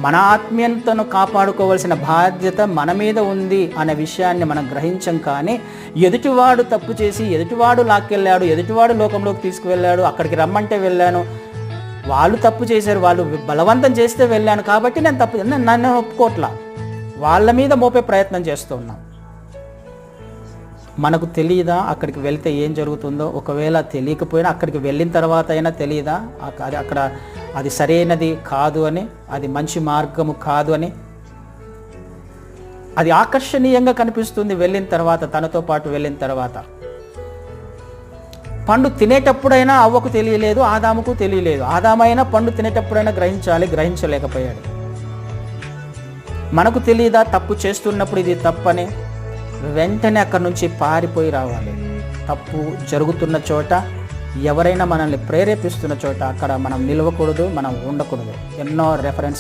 మన ఆత్మీయతను కాపాడుకోవాల్సిన బాధ్యత మన మీద ఉంది అనే విషయాన్ని మనం గ్రహించం. కానీ ఎదుటివాడు తప్పు చేసి ఎదుటివాడు లాక్కెళ్ళాడు, ఎదుటివాడు లోకంలోకి తీసుకువెళ్ళాడు, అక్కడికి రమ్మంటే వెళ్ళాను, వాళ్ళు తప్పు చేశారు, వాళ్ళు బలవంతం చేస్తే వెళ్ళాను కాబట్టి నేను తప్పు, నన్ను ఒప్పుకోట్లా, వాళ్ళ మీద మోపే ప్రయత్నం చేస్తూ ఉన్నాం. మనకు తెలియదా అక్కడికి వెళ్తే ఏం జరుగుతుందో? ఒకవేళ తెలియకపోయినా అక్కడికి వెళ్ళిన తర్వాత అయినా తెలియదా అది అక్కడ అది సరైనది కాదు అని, అది మంచి మార్గము కాదు అని? అది ఆకర్షణీయంగా కనిపిస్తుంది వెళ్ళిన తర్వాత, తనతో పాటు వెళ్ళిన తర్వాత. పండు తినేటప్పుడైనా అవ్వకు తెలియలేదు, ఆదాముకు తెలియలేదు. ఆదామైనా పండు తినేటప్పుడైనా గ్రహించాలి, గ్రహించలేకపోయాడు. మనకు తెలియదా తప్పు చేస్తున్నప్పుడు ఇది తప్పని? వెంటనే అక్కడి నుంచి పారిపోయి రావాలి. తప్పు జరుగుతున్న చోట, ఎవరైనా మనల్ని ప్రేరేపిస్తున్న చోట అక్కడ మనం నిలవకూడదు, మనం ఉండకూడదు. ఎన్నో రెఫరెన్స్